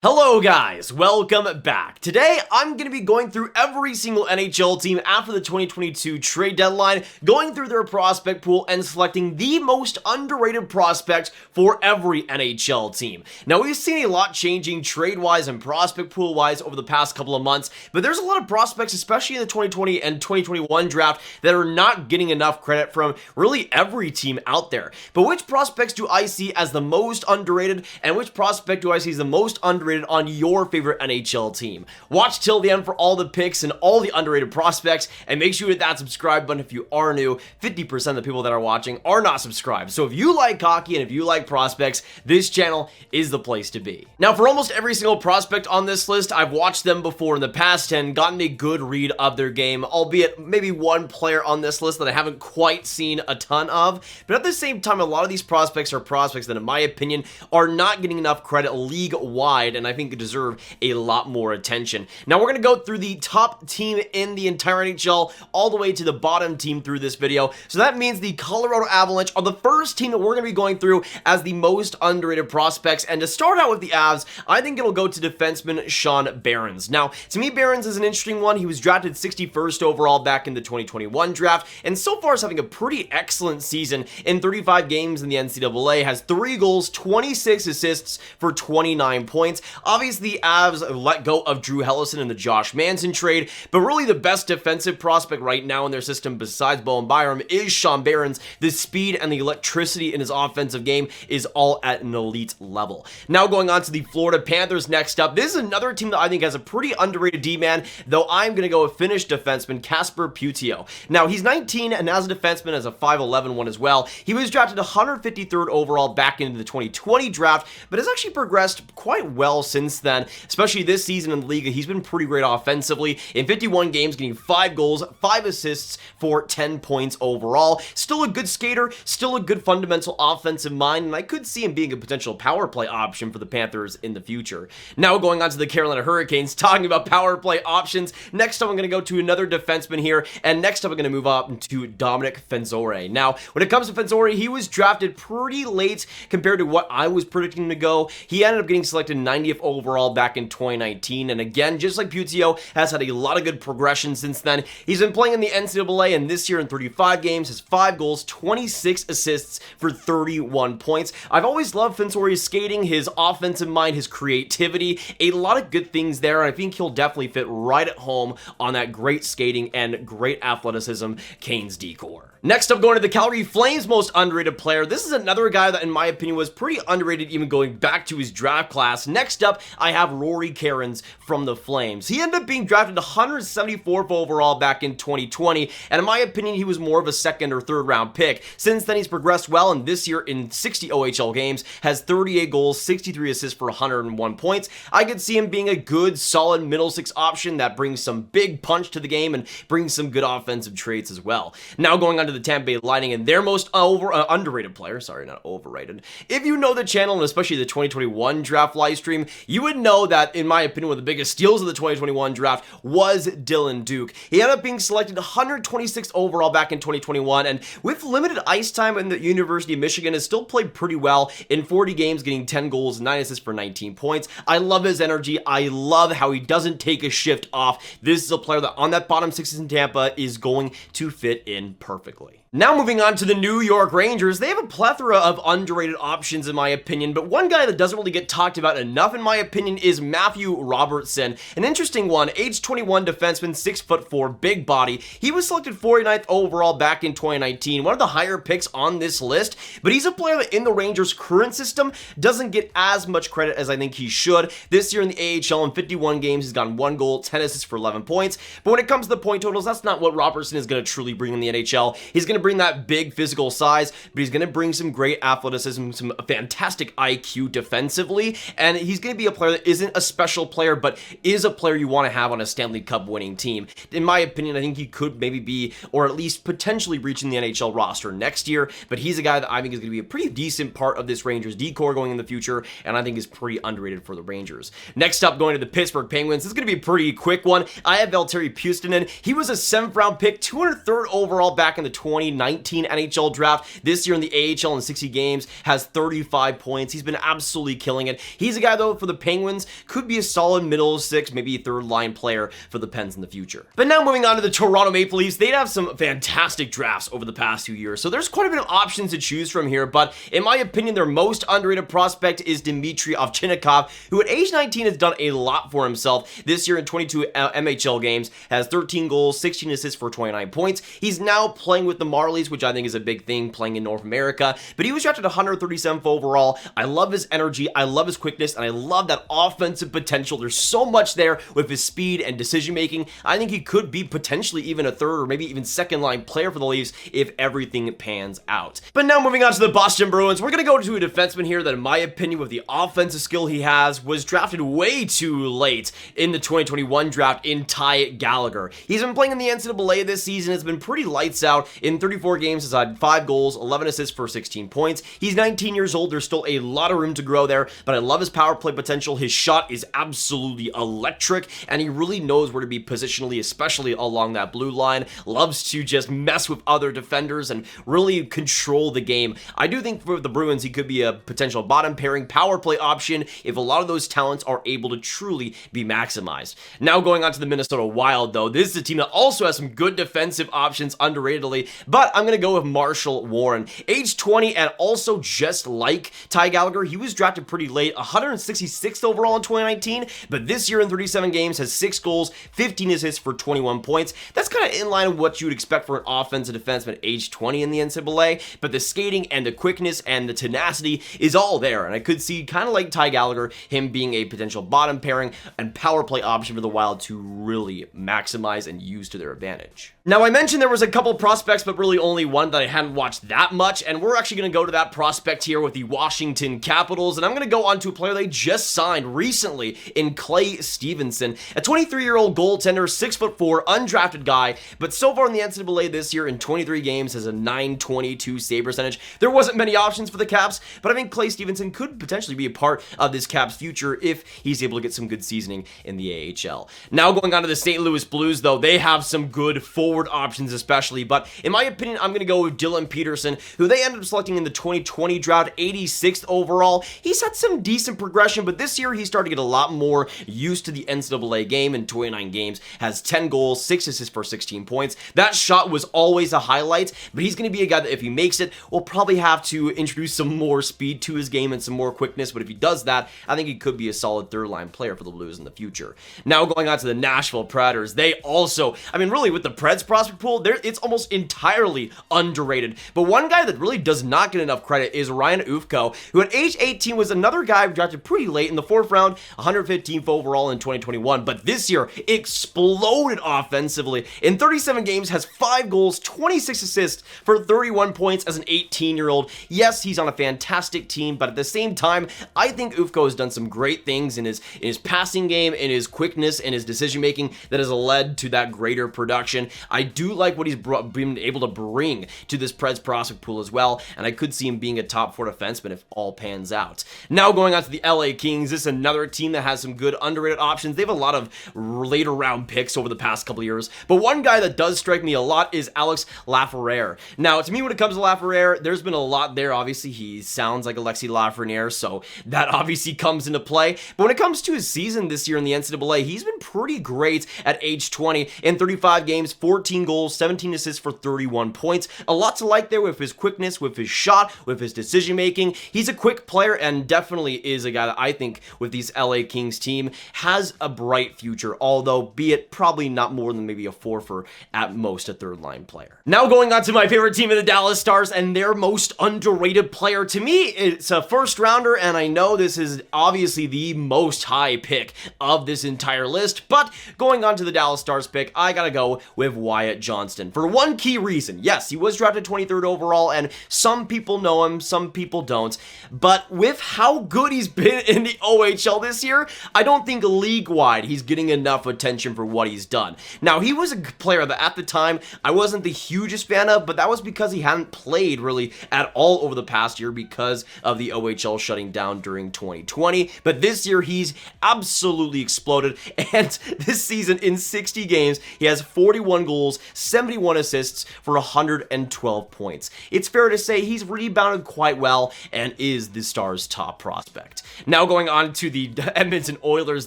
Hello guys, welcome back. Today I'm going to be going through every single NHL team after the 2022 trade deadline, going through their prospect pool and selecting the most underrated prospects for every NHL team. Now we've seen a lot changing trade-wise and prospect pool-wise over the past couple of months, but there's a lot of prospects, especially in the 2020 and 2021 draft, that are not getting enough credit from really every team out there. But which prospects do I see as the most underrated, and which prospect do I see as the most underrated on your favorite NHL team? Watch till the end for all the picks and all the underrated prospects, and make sure you hit that subscribe button if you are new. 50% of the people that are watching are not subscribed, so if you like hockey and if you like prospects, this channel is the place to be. Now, for almost every single prospect on this list, I've watched them before in the past and gotten a good read of their game, albeit maybe one player on this list that I haven't quite seen a ton of. But at the same time, a lot of these prospects are prospects that, in my opinion, are not getting enough credit league-wide, and I think deserve a lot more attention. Now we're going to go through the top team in the entire NHL all the way to the bottom team through this video. So that means the Colorado Avalanche are the first team that we're going to be going through as the most underrated prospects. And to start out with the Avs, I think it'll go to defenseman Sean Behrens. Now, to me, Behrens is an interesting one. He was drafted 61st overall back in the 2021 draft, and so far is having a pretty excellent season. In 35 games in the NCAA, has 3 goals, 26 assists for 29 points. Obviously, the Avs let go of Drew Helleson in the Josh Manson trade, but really the best defensive prospect right now in their system besides Bowen Byram is Sean Behrens. The speed and the electricity in his offensive game is all at an elite level. Now going on to the Florida Panthers next up. This is another team that I think has a pretty underrated D-man, though I'm going to go with Finnish defenseman Kasper Puutio. Now he's 19 and as a defenseman has a 5'11" one as well. He was drafted 153rd overall back into the 2020 draft, but has actually progressed quite well since then, especially this season in the league. He's been pretty great offensively. In 51 games, getting 5 goals, 5 assists for 10 points overall. Still a good skater, still a good fundamental offensive mind, and I could see him being a potential power play option for the Panthers in the future. Now going on to the Carolina Hurricanes, talking about power play options, next up I'm going to go to another defenseman here, and next up I'm going to move up to Domenick Fensore. Now, when it comes to Fensore, he was drafted pretty late compared to what I was predicting him to go. He ended up getting selected 90th overall back in 2019, and again, just like Puutio, has had a lot of good progression since then. He's been playing in the NCAA, and this year in 35 games, has 5 goals, 26 assists for 31 points. I've always loved Fensore's skating, his offensive mind, his creativity, a lot of good things there, and I think he'll definitely fit right at home on that great skating and great athleticism Canes decor. Next up, going to the Calgary Flames' most underrated player. This is another guy that, in my opinion, was pretty underrated even going back to his draft class. Next up, I have Rory Cairns from the Flames. He ended up being drafted 174th overall back in 2020, and in my opinion, he was more of a second or third round pick. Since then, he's progressed well, and this year in 60 OHL games, has 38 goals, 63 assists for 101 points. I could see him being a good, solid middle six option that brings some big punch to the game and brings some good offensive traits as well. Now going on to the Tampa Bay Lightning and their most underrated player, sorry, not overrated. If you know the channel, and especially the 2021 draft live stream, you would know that, in my opinion, one of the biggest steals of the 2021 draft was Dylan Duke. He ended up being selected 126th overall back in 2021, and with limited ice time in the University of Michigan, has still played pretty well in 40 games, getting 10 goals, 9 assists for 19 points. I love his energy. I love how he doesn't take a shift off. This is a player that on that bottom six in Tampa is going to fit in perfectly. Now moving on to the New York Rangers, they have a plethora of underrated options in my opinion, but one guy that doesn't really get talked about enough in my opinion is Matthew Robertson. An interesting one, age 21 defenseman, 6'4", big body. He was selected 49th overall back in 2019, one of the higher picks on this list, but he's a player that in the Rangers' current system doesn't get as much credit as I think he should. This year in the AHL, in 51 games, he's gotten 1 goal, 10 assists for 11 points, but when it comes to the point totals, that's not what Robertson is going to truly bring in the NHL. He's going to bring that big physical size, but he's going to bring some great athleticism, some fantastic IQ defensively, and he's going to be a player that isn't a special player, but is a player you want to have on a Stanley Cup winning team. In my opinion, I think he could maybe be, or at least potentially reaching the NHL roster next year, but he's a guy that I think is going to be a pretty decent part of this Rangers decor going in the future, and I think is pretty underrated for the Rangers. Next up, going to the Pittsburgh Penguins, this is going to be a pretty quick one. I have Valtteri Puustinen. He was a 7th round pick, 203rd overall back in the 20 2019 NHL draft. This year in the AHL in 60 games has 35 points. He's been absolutely killing it. He's a guy, though, for the Penguins, could be a solid middle six, maybe a third line player for the Pens in the future. But now moving on to the Toronto Maple Leafs, they'd have some fantastic drafts over the past few years, so there's quite a bit of options to choose from here, but in my opinion, their most underrated prospect is Dmitri Ovchinnikov, who at age 19 has done a lot for himself. This year in 22 MHL games, has 13 goals, 16 assists for 29 points. He's now playing with the Marlies, which I think is a big thing, playing in North America, but he was drafted 137th overall. I love his energy, I love his quickness, and I love that offensive potential. There's so much there with his speed and decision making. I think he could be potentially even a third or maybe even second line player for the Leafs if everything pans out. But now moving on to the Boston Bruins, we're going to go to a defenseman here that in my opinion with the offensive skill he has was drafted way too late in the 2021 draft in Ty Gallagher. He's been playing in the NCAA this season, has been pretty lights out. In 34 games has had 5 goals, 11 assists for 16 points. He's 19 years old, there's still a lot of room to grow there, but I love his power play potential. His shot is absolutely electric, and he really knows where to be positionally, especially along that blue line. Loves to just mess with other defenders and really control the game. I do think for the Bruins, he could be a potential bottom pairing power play option if a lot of those talents are able to truly be maximized. Now going on to the Minnesota Wild, though, this is a team that also has some good defensive options underratedly, but I'm going to go with Marshall Warren. Age 20 and also just like Ty Gallagher, he was drafted pretty late, 166th overall in 2019, but this year in 37 games has 6 goals, 15 assists for 21 points. That's kind of in line with what you would expect for an offensive defenseman at age 20 in the NCAA, but the skating and the quickness and the tenacity is all there, and I could see, kind of like Ty Gallagher, him being a potential bottom pairing and power play option for the Wild to really maximize and use to their advantage. Now, I mentioned there was a couple prospects, but really only one that I hadn't watched that much, and we're actually going to go to that prospect here with the Washington Capitals, and I'm going to go on to a player they just signed recently in Clay Stevenson, a 23-year-old goaltender, 6'4", undrafted guy, but so far in the NCAA this year in 23 games has a .922 save percentage. There wasn't many options for the Caps, but I think Clay Stevenson could potentially be a part of this Caps future if he's able to get some good seasoning in the AHL. Now going on to the St. Louis Blues, though, they have some good forward options especially, but in my opinion, I'm going to go with Dylan Peterson, who they ended up selecting in the 2020 draft, 86th overall. He's had some decent progression, but this year he's starting to get a lot more used to the NCAA game. In 29 games, has 10 goals, 6 assists for 16 points. That shot was always a highlight, but he's going to be a guy that if he makes it, we'll probably have to introduce some more speed to his game and some more quickness, but if he does that, I think he could be a solid third-line player for the Blues in the future. Now going on to the Nashville Predators, they also, I mean, really with the Preds prospect pool, it's almost entirely underrated, but one guy that really does not get enough credit is Ryan Ufko, who at age 18 was another guy drafted pretty late in the 4th round, 115th overall in 2021, but this year exploded offensively. In 37 games, has 5 goals, 26 assists for 31 points as an 18-year-old. Yes, he's on a fantastic team, but at the same time, I think Ufko has done some great things in his passing game, in his quickness, and his decision-making that has led to that greater production. I do like what he's been able to bring to this Preds prospect pool as well, and I could see him being a top 4 defenseman if all pans out. Now going on to the LA Kings, this is another team that has some good underrated options. They have a lot of later round picks over the past couple of years, but one guy that does strike me a lot is Alex Lafreniere. Now, to me, when it comes to Lafreniere, there's been a lot there. Obviously, he sounds like Alexi Lafreniere, so that obviously comes into play, but when it comes to his season this year in the NCAA, he's been pretty great at age 20. In 35 games, 14 goals, 17 assists for 31 points. A lot to like there with his quickness, with his shot, with his decision making. He's a quick player and definitely is a guy that I think with these LA Kings team has a bright future, although be it probably not more than maybe a 4 for at most a third line player. Now going on to my favorite team of the Dallas Stars and their most underrated player. To me, it's a first rounder, and I know this is obviously the most high pick of this entire list, but going on to the Dallas Stars pick, I gotta go with Wyatt Johnston for one key reason. Yes, he was drafted 23rd overall, and some people know him, some people don't, but with how good he's been in the OHL this year, I don't think league-wide he's getting enough attention for what he's done. Now, he was a player that at the time I wasn't the hugest fan of, but that was because he hadn't played really at all over the past year because of the OHL shutting down during 2020, but this year he's absolutely exploded, and this season in 60 games, he has 41 goals, 71 assists for 112 points. It's fair to say he's rebounded quite well and is the Stars' top prospect. Now going on to the Edmonton Oilers,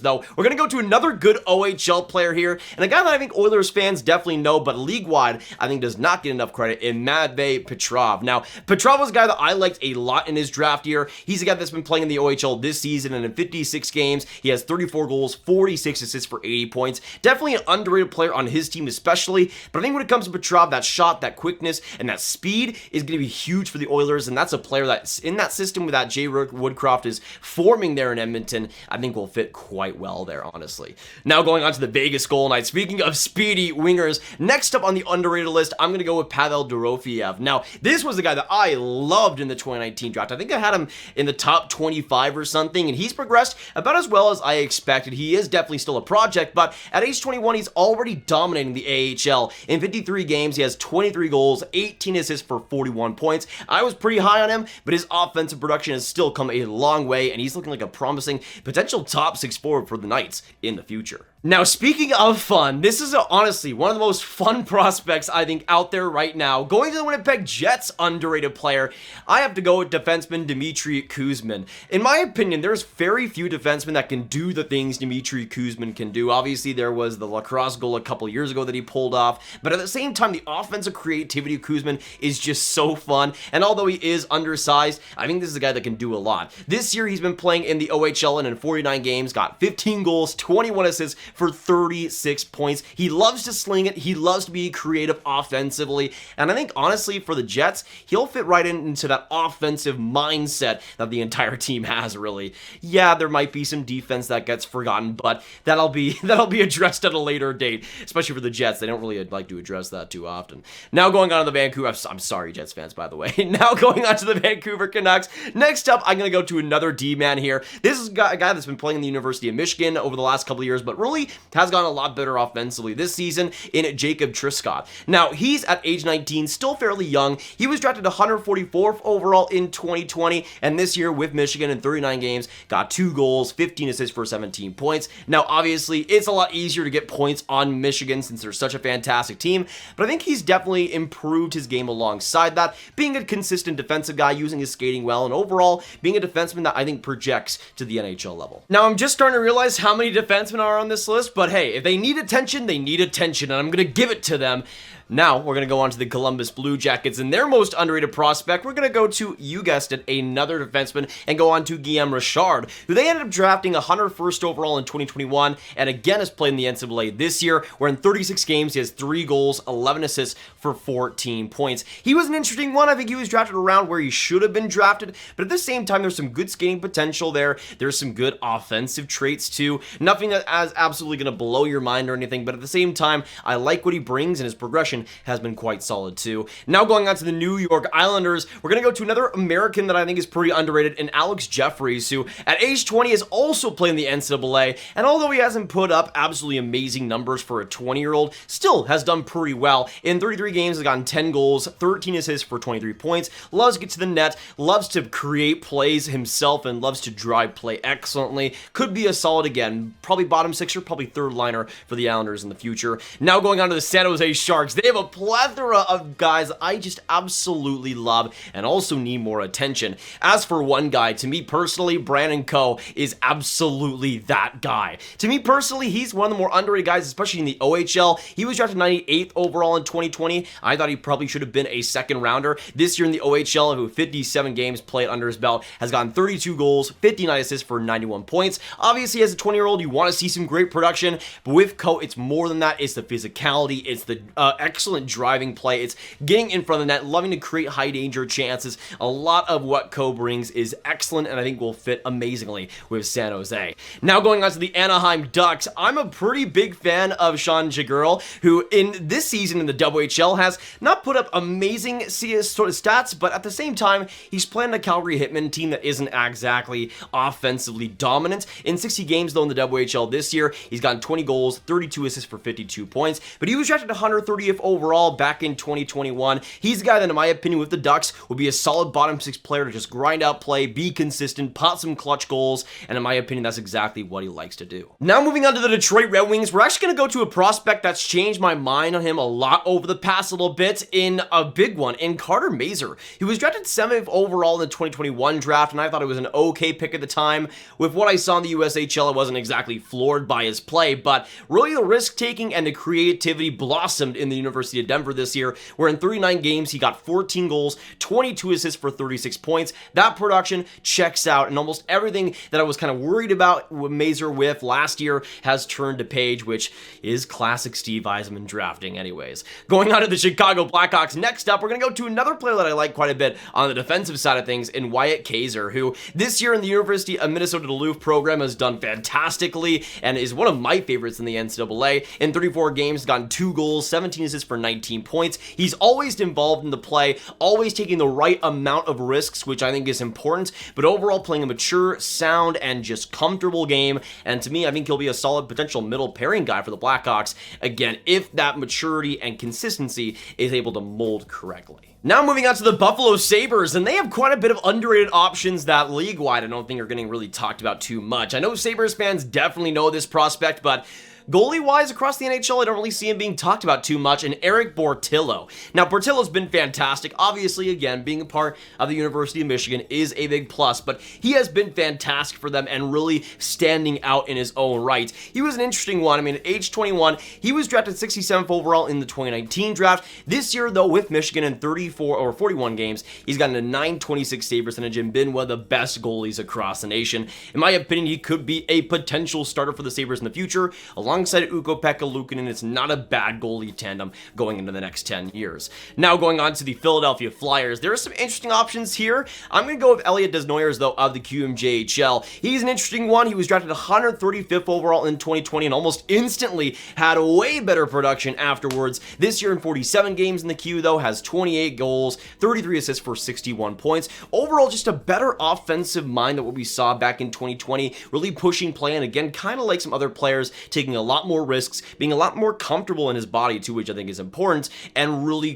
though, we're going to go to another good OHL player here, and a guy that I think Oilers fans definitely know, but league-wide, I think does not get enough credit, in Matvei Petrov. Now, Petrov was a guy that I liked a lot in his draft year. He's a guy that's been playing in the OHL this season, and in 56 games, he has 34 goals, 46 assists for 80 points. Definitely an underrated player on his team especially, but I think when it comes to Petrov, that shot, that quickness, and that speed is going to be huge for the Oilers, and that's a player that's in that system with that Jay Woodcroft is forming there in Edmonton, I think will fit quite well there, honestly. Now going on to the Vegas Golden Knights. Speaking of speedy wingers, next up on the underrated list, I'm going to go with Pavel Dorofeyev. Now, this was the guy that I loved in the 2019 draft. I think I had him in the top 25 or something, and he's progressed about as well as I expected. He is definitely still a project, but at age 21, he's already dominating the AHL. In 53 games, he has 23 goals, 18 assists for 41 points. I was pretty high on him, but his offensive production has still come a long way, and he's looking like a promising potential top 6 forward for the Knights in the future. Now, speaking of fun, this is honestly one of the most fun prospects I think out there right now. Going to the Winnipeg Jets underrated player, I have to go with defenseman Dmitri Kuzmin. In my opinion, there's very few defensemen that can do the things Dmitri Kuzmin can do. Obviously, there was the lacrosse goal a couple years ago that he pulled off, but at the same time, the offensive creativity of Kuzmin is just so fun, and although he is undersized, I think this is a guy that can do a lot. This year, he's been playing in the OHL and in 49 games, got 15 goals, 21 assists, for 36 points. He loves to sling it. He loves to be creative offensively. And I think, honestly, for the Jets, he'll fit right into that offensive mindset that the entire team has, really. Yeah, there might be some defense that gets forgotten, but that'll be addressed at a later date, especially for the Jets. They don't really like to address that too often. Now going on to the Vancouver... I'm sorry, Jets fans, by the way. Now going on to the Vancouver Canucks. Next up, I'm going to go to another D-man here. This is a guy that's been playing in the University of Michigan over the last couple of years, but really has gotten a lot better offensively this season in Jacob Truscott. Now, he's at age 19, still fairly young. He was drafted 144th overall in 2020, and this year with Michigan in 39 games, got 2 goals, 15 assists for 17 points. Now, obviously, it's a lot easier to get points on Michigan since they're such a fantastic team, but I think he's definitely improved his game alongside that, being a consistent defensive guy, using his skating well, and overall, being a defenseman that I think projects to the NHL level. Now, I'm just starting to realize how many defensemen are on this list, but hey, if they need attention, they need attention, and I'm going to give it to them. Now, we're going to go on to the Columbus Blue Jackets, and their most underrated prospect, we're going to go to, you guessed it, another defenseman, and go on to Guillaume Richard, who they ended up drafting 101st overall in 2021, and again has played in the NCAA this year, where in 36 games, he has 3 goals, 11 assists for 14 points. He was an interesting one. I think he was drafted around where he should have been drafted, but at the same time, there's some good skating potential there. There's some good offensive traits, too. Nothing that is absolutely going to blow your mind or anything, but at the same time, I like what he brings, and his progression has been quite solid too. Now going on to the New York Islanders, we're going to go to another American that I think is pretty underrated, in Alex Jeffries, who at age 20 is also playing the NCAA, and although he hasn't put up absolutely amazing numbers for a 20-year-old, still has done pretty well. In 33 games, has gotten 10 goals, 13 assists for 23 points, loves to get to the net, loves to create plays himself, and loves to drive play excellently. Could be a solid, again, probably bottom sixer, probably third liner for the Islanders in the future. Now going on to the San Jose Sharks, they have a plethora of guys I just absolutely love and also need more attention. As for one guy, to me personally, Brandon Coe is absolutely that guy. To me personally, he's one of the more underrated guys, especially in the OHL. He was drafted 98th overall in 2020. I thought he probably should have been a second rounder. This year in the OHL, who 57 games played under his belt, has gotten 32 goals, 59 assists for 91 points. Obviously, as a 20-year-old, you want to see some great production, but with Coe, it's more than that. It's the physicality, it's the excellent driving play, it's getting in front of the net, loving to create high danger chances. A lot of what Coe brings is excellent, and I think will fit amazingly with San Jose. Now going on to the Anaheim Ducks, I'm a pretty big fan of Sean Jagirl, who in this season in the WHL has not put up amazing sort of stats, but at the same time, he's playing a Calgary Hitmen team that isn't exactly offensively dominant. In 60 games though in the WHL this year, he's gotten 20 goals, 32 assists for 52 points, but he was drafted 130th overall back in 2021. He's a guy that, in my opinion, with the Ducks, would be a solid bottom six player to just grind out play, be consistent, pot some clutch goals, and in my opinion, that's exactly what he likes to do. Now moving on to the Detroit Red Wings, we're actually going to go to a prospect that's changed my mind on him a lot over the past gas a little bit in a big one in Carter Mazur. He was drafted 7th overall in the 2021 draft, and I thought it was an okay pick at the time. With what I saw in the USHL, I wasn't exactly floored by his play, but really the risk-taking and the creativity blossomed in the University of Denver this year, where in 39 games, he got 14 goals, 22 assists for 36 points. That production checks out, and almost everything that I was kind of worried about Mazur with last year has turned a page, which is classic Steve Yzerman drafting anyways. Going on to the Chicago Blackhawks, next up, we're going to go to another player that I like quite a bit on the defensive side of things in Wyatt Kaiser, who this year in the University of Minnesota Duluth program has done fantastically and is one of my favorites in the NCAA. In 34 games, he's gotten 2 goals, 17 assists for 19 points. He's always involved in the play, always taking the right amount of risks, which I think is important, but overall playing a mature, sound, and just comfortable game. And to me, I think he'll be a solid potential middle pairing guy for the Blackhawks, again, if that maturity and consistency is able to mold correctly. Now moving on to the Buffalo Sabres, and they have quite a bit of underrated options that league-wide I don't think are getting really talked about too much. I know Sabres fans definitely know this prospect, but goalie-wise, across the NHL, I don't really see him being talked about too much, and Erik Portillo. Now, Portillo's been fantastic. Obviously, again, being a part of the University of Michigan is a big plus, but he has been fantastic for them and really standing out in his own right. He was an interesting one. I mean, at age 21, he was drafted 67th overall in the 2019 draft. This year, though, with Michigan in 41 games, he's gotten a .926 save percentage and been one of the best goalies across the nation. In my opinion, he could be a potential starter for the Sabres in the future, alongside Ukko-Pekka Luukkonen. It's not a bad goalie tandem going into the next 10 years. Now going on to the Philadelphia Flyers, there are some interesting options here. I'm going to go with Elliot Desnoyers, though, of the QMJHL. He's an interesting one. He was drafted 135th overall in 2020 and almost instantly had a way better production afterwards. This year in 47 games in the Q, though, has 28 goals, 33 assists for 61 points. Overall, just a better offensive mind than what we saw back in 2020, really pushing play, and again, kind of like some other players, taking a lot more risks, being a lot more comfortable in his body too, which I think is important, and really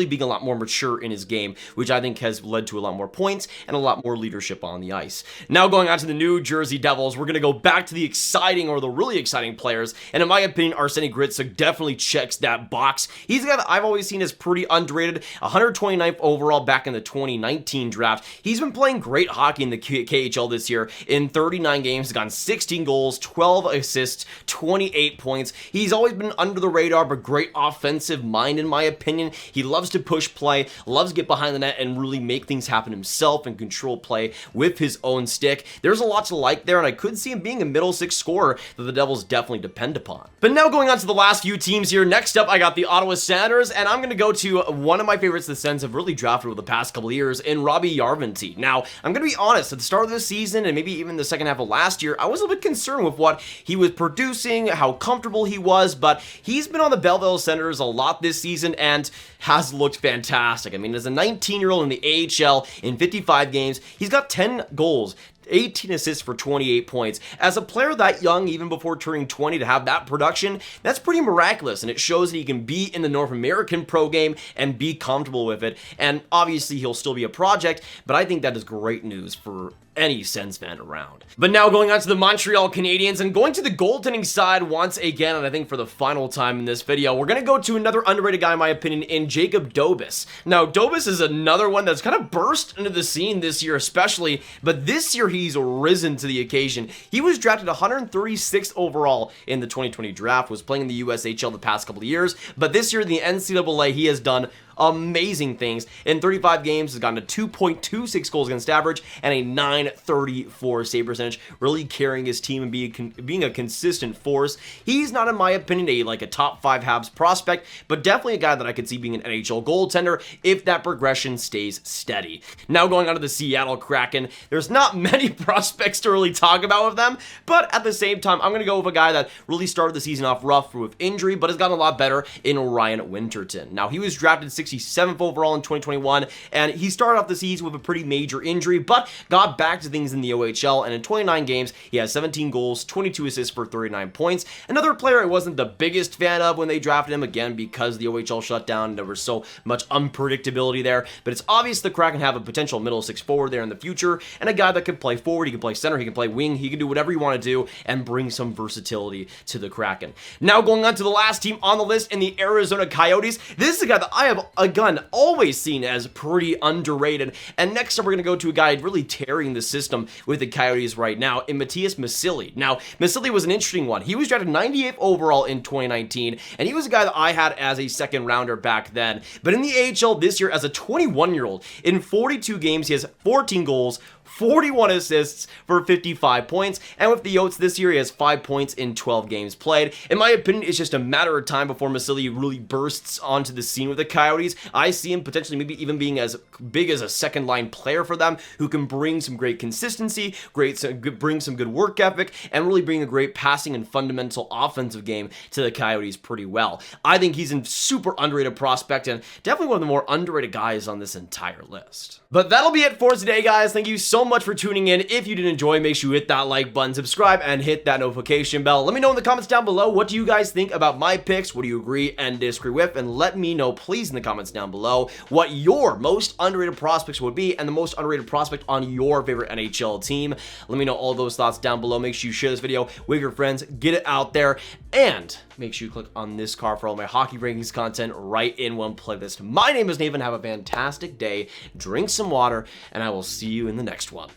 being a lot more mature in his game, which I think has led to a lot more points and a lot more leadership on the ice. Now going on to the New Jersey Devils, we're going to go back to the exciting, or the really exciting players, and in my opinion, Arseny Gritsuk definitely checks that box. He's a guy that I've always seen as pretty underrated, 129th overall back in the 2019 draft. He's been playing great hockey in the KHL this year. In 39 games, he's gotten 16 goals, 12 assists, 28 points. He's always been under the radar, but great offensive mind in my opinion. He loves to push play, loves to get behind the net and really make things happen himself and control play with his own stick. There's a lot to like there, and I could see him being a middle six scorer that the Devils definitely depend upon. But now going on to the last few teams here, next up I got the Ottawa Senators, and I'm going to go to one of my favorites the Sens have really drafted over the past couple of years in Roby Jarventie. Now, I'm going to be honest, at the start of this season and maybe even the second half of last year, I was a little bit concerned with what he was producing, how comfortable he was, but he's been on the Belleville Senators a lot this season and has looked fantastic. I mean, as a 19-year-old in the AHL in 55 games, he's got 10 goals, 18 assists for 28 points. As a player that young, even before turning 20, to have that production, that's pretty miraculous, and it shows that he can be in the North American pro game and be comfortable with it. And obviously, he'll still be a project, but I think that is great news for any Sens fan around. But now going on to the Montreal Canadiens and going to the goaltending side once again, and I think for the final time in this video, we're going to go to another underrated guy in my opinion in Jacob Dobes. Now, Dobes is another one that's kind of burst into the scene this year especially, but this year he's risen to the occasion. He was drafted 136th overall in the 2020 draft, was playing in the USHL the past couple of years, but this year in the NCAA he has done amazing things. In 35 games, has gotten a 2.26 goals against average and a .934 save percentage, really carrying his team and being a consistent force. He's not, in my opinion, a top 5 Habs prospect, but definitely a guy that I could see being an NHL goaltender if that progression stays steady. Now going on to the Seattle Kraken, there's not many prospects to really talk about with them, but at the same time, I'm going to go with a guy that really started the season off rough with injury, but has gotten a lot better in Ryan Winterton. Now, he was drafted 67th overall in 2021, and he started off the season with a pretty major injury, but got back back to things in the OHL, and in 29 games, he has 17 goals, 22 assists for 39 points. Another player I wasn't the biggest fan of when they drafted him, again, because the OHL shut down, and there was so much unpredictability there, but it's obvious the Kraken have a potential middle six forward there in the future, and a guy that can play forward, he can play center, he can play wing, he can do whatever you want to do, and bring some versatility to the Kraken. Now going on to the last team on the list in the Arizona Coyotes. This is a guy that I have, again, always seen as pretty underrated, and next up we're going to go to a guy really tearing the system with the Coyotes right now, in Matias Macilli. Now, Macilli was an interesting one. He was drafted 98th overall in 2019, and he was a guy that I had as a second rounder back then, but in the AHL this year as a 21-year-old, in 42 games, he has 14 goals, 41 assists for 55 points, and with the Yotes this year, he has 5 points in 12 games played. In my opinion, it's just a matter of time before Macilli really bursts onto the scene with the Coyotes. I see him potentially maybe even being as big as a second-line player for them, who can bring some great consistency, bring some good work ethic, and really bring a great passing and fundamental offensive game to the Coyotes pretty well. I think he's a super underrated prospect, and definitely one of the more underrated guys on this entire list. But that'll be it for today, guys. Thank you so much for tuning in. If you did enjoy, make sure you hit that like button, subscribe, and hit that notification bell. Let me know in the comments down below, what do you guys think about my picks? What do you agree and disagree with? And let me know, please, in the comments down below, what your most underrated prospects would be and the most underrated prospect on your favorite NHL team. Let me know all those thoughts down below. Make sure you share this video with your friends, get it out there, and make sure you click on this card for all my hockey rankings content right in one playlist. My name is Nathan. Have a fantastic day. Drink some water, and I will see you in the next one.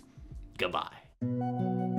Goodbye.